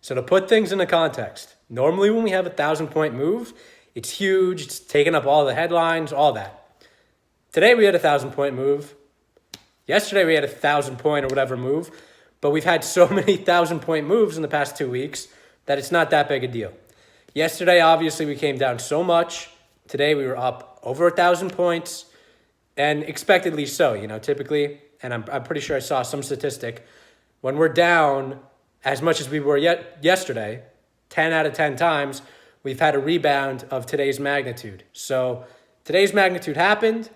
So to put things into context, normally when we have a 1,000-point move, it's huge, it's taking up all the headlines, all that. Today we had a 1,000-point move. Yesterday we had a 1,000-point or whatever move, but we've had so many 1,000-point moves in the past 2 weeks that it's not that big a deal. Yesterday, obviously, we came down so much. Today we were up over 1,000 points, and expectedly so, typically, and I'm pretty sure I saw some statistic, when we're down as much as we were yesterday, 10 out of 10 times, we've had a rebound of today's magnitude. So today's magnitude happened.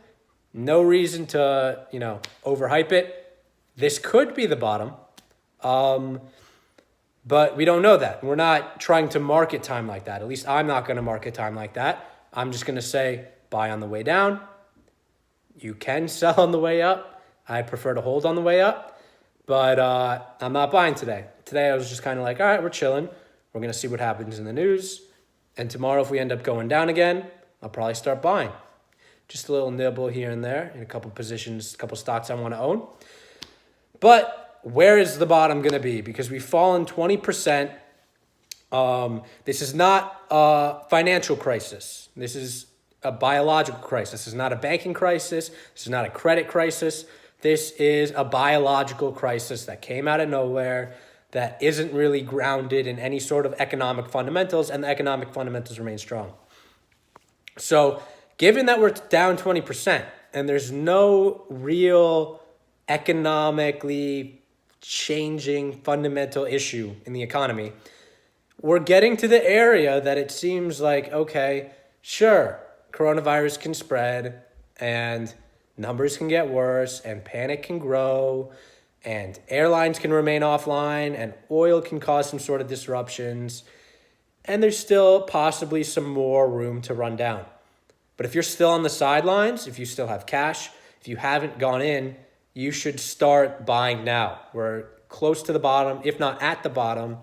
No reason to, overhype it. This could be the bottom, but we don't know that. We're not trying to market time like that. At least I'm not going to market time like that. I'm just going to say buy on the way down. You can sell on the way up. I prefer to hold on the way up, but I'm not buying today. Today I was just kind of like, all right, we're chilling. We're going to see what happens in the news. And tomorrow, if we end up going down again, I'll probably start buying. Just a little nibble here and there in a couple positions, a couple stocks I want to own. But where is the bottom going to be? Because we've fallen 20%. This is not a financial crisis. This is a biological crisis. This is not a banking crisis. This is not a credit crisis. This is a biological crisis that came out of nowhere, that isn't really grounded in any sort of economic fundamentals, and the economic fundamentals remain strong. So given that we're down 20% and there's no real economically changing fundamental issue in the economy, we're getting to the area that it seems like, okay, sure, coronavirus can spread and numbers can get worse and panic can grow and airlines can remain offline and oil can cause some sort of disruptions, and there's still possibly some more room to run down. But if you're still on the sidelines, if you still have cash, if you haven't gone in, you should start buying now. We're close to the bottom, if not at the bottom,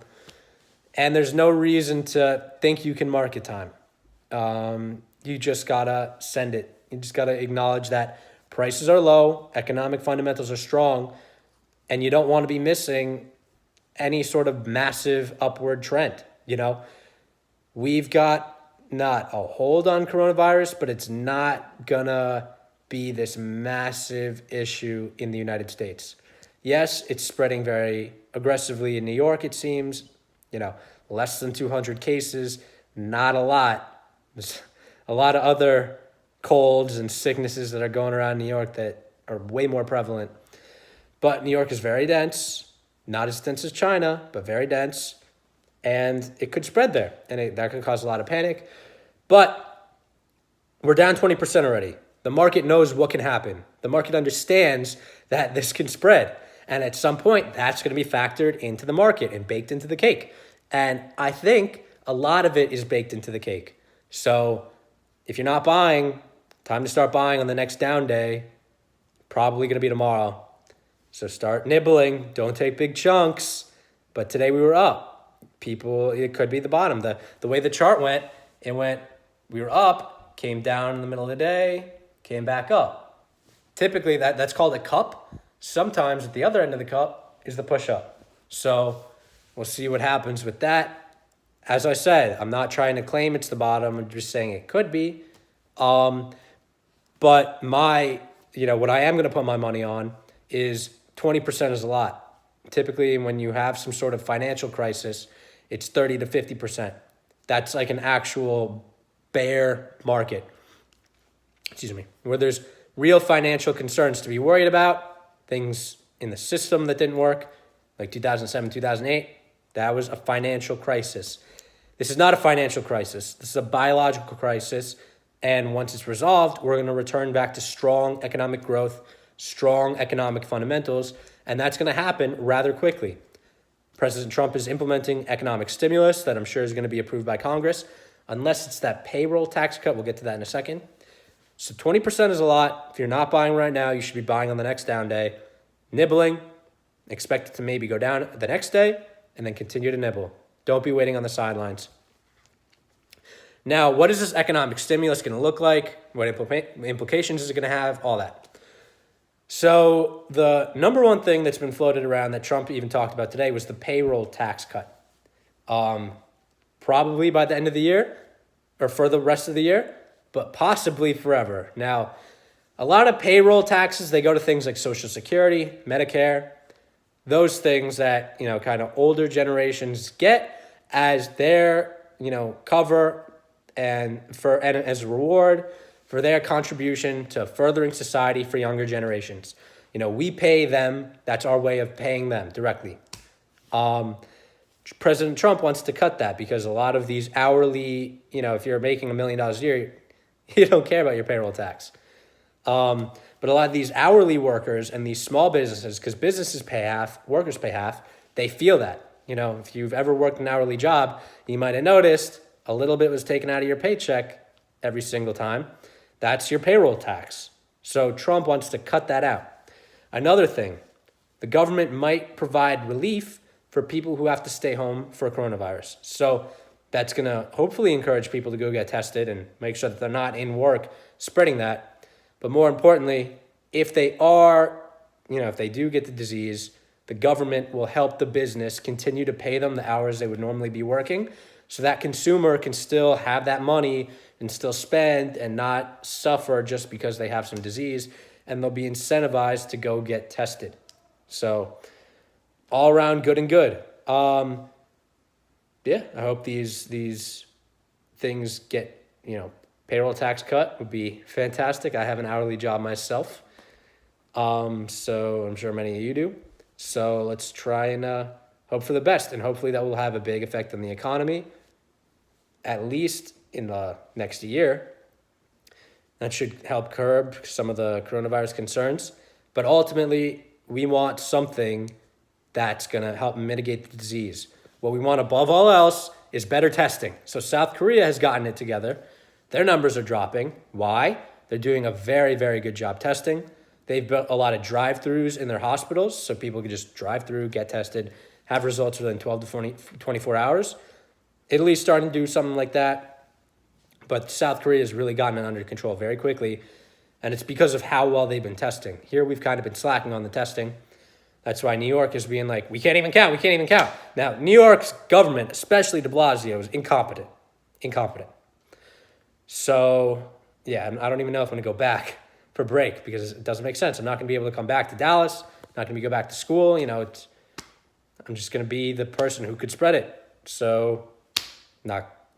and there's no reason to think you can market time. You just gotta send it. You just gotta acknowledge that prices are low, economic fundamentals are strong, and you don't want to be missing any sort of massive upward trend. We've got not a hold on coronavirus, but it's not gonna be this massive issue in the United States. Yes, it's spreading very aggressively in New York, it seems. Less than 200 cases, not a lot. There's a lot of other colds and sicknesses that are going around New York that are way more prevalent. But New York is very dense, not as dense as China, but very dense. And it could spread there, and that could cause a lot of panic. But we're down 20% already. The market knows what can happen. The market understands that this can spread. And at some point, that's going to be factored into the market and baked into the cake. And I think a lot of it is baked into the cake. So if you're not buying, time to start buying on the next down day. Probably going to be tomorrow. So start nibbling. Don't take big chunks. But today we were up. It could be the bottom. The way the chart went, we were up, came down in the middle of the day, came back up. Typically, that's called a cup. Sometimes at the other end of the cup is the push-up. So we'll see what happens with that. As I said, I'm not trying to claim it's the bottom. I'm just saying it could be. But what I am going to put my money on is 20% is a lot. Typically, when you have some sort of financial crisis, it's 30 to 50%. That's like an actual bear market. Where there's real financial concerns to be worried about, things in the system that didn't work, like 2007, 2008, that was a financial crisis. This is not a financial crisis. This is a biological crisis. And once it's resolved, we're going to return back to strong economic growth, strong economic fundamentals, and that's going to happen rather quickly. President Trump is implementing economic stimulus that I'm sure is going to be approved by Congress, unless it's that payroll tax cut. We'll get to that in a second. So 20% is a lot. If you're not buying right now, you should be buying on the next down day. Nibbling, expect it to maybe go down the next day, and then continue to nibble. Don't be waiting on the sidelines. Now, what is this economic stimulus going to look like? What implications is it going to have? All that. So the number one thing that's been floated around that Trump even talked about today was the payroll tax cut. probably by the end of the year or for the rest of the year, but possibly forever. Now, a lot of payroll taxes, they go to things like Social Security, Medicare, those things that, kind of older generations get as their, cover and as a reward for their contribution to furthering society for younger generations. We pay them. That's our way of paying them directly. President Trump wants to cut that because a lot of these hourly, if you're making $1 million a year, you don't care about your payroll tax. But a lot of these hourly workers and these small businesses, because businesses pay half, workers pay half, they feel that. If you've ever worked an hourly job, you might have noticed a little bit was taken out of your paycheck every single time. That's your payroll tax. So Trump wants to cut that out. Another thing, the government might provide relief for people who have to stay home for coronavirus. So that's going to hopefully encourage people to go get tested and make sure that they're not in work spreading that. But more importantly, if they are, if they do get the disease, the government will help the business continue to pay them the hours they would normally be working so that consumer can still have that money and still spend and not suffer just because they have some disease, and they'll be incentivized to go get tested. So all around good and good. I hope these things get, payroll tax cut would be fantastic. I have an hourly job myself. So I'm sure many of you do. So let's try and hope for the best, and hopefully that will have a big effect on the economy, at least in the next year. That should help curb some of the coronavirus concerns. But ultimately, we want something that's going to help mitigate the disease. What we want above all else is better testing. So South Korea has gotten it together. Their numbers are dropping. Why? They're doing a very, very good job testing. They've built a lot of drive-thrus in their hospitals so people can just drive through, get tested, have results within 12 to 24 hours. Italy's starting to do something like that. But South Korea has really gotten it under control very quickly. And it's because of how well they've been testing. Here we've kind of been slacking on the testing. That's why New York is being like, we can't even count. Now, New York's government, especially de Blasio, is incompetent. So, yeah, I don't even know if I'm going to go back for break because it doesn't make sense. I'm not going to be able to come back to Dallas. Not going to go back to school. I'm just going to be the person who could spread it. So,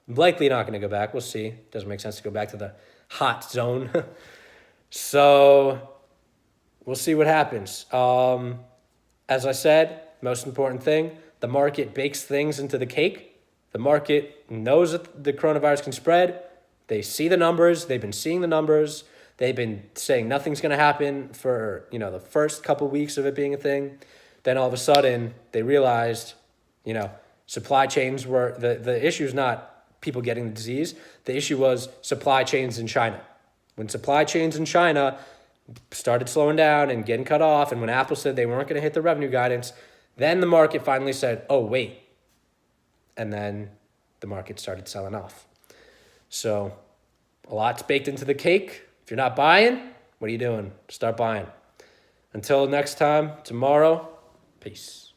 likely not going to go back. We'll see. Doesn't make sense to go back to the hot zone. So, we'll see what happens. As I said, most important thing, the market bakes things into the cake. The market knows that the coronavirus can spread. They see the numbers. They've been seeing the numbers. They've been saying nothing's going to happen for, the first couple weeks of it being a thing. Then all of a sudden, they realized, supply chains were, the issue is not people getting the disease. The issue was supply chains in China. When supply chains in China started slowing down and getting cut off, and when Apple said they weren't going to hit the revenue guidance, then the market finally said, oh, wait. And then the market started selling off. So a lot's baked into the cake. If you're not buying, what are you doing? Start buying. Until next time, tomorrow, peace.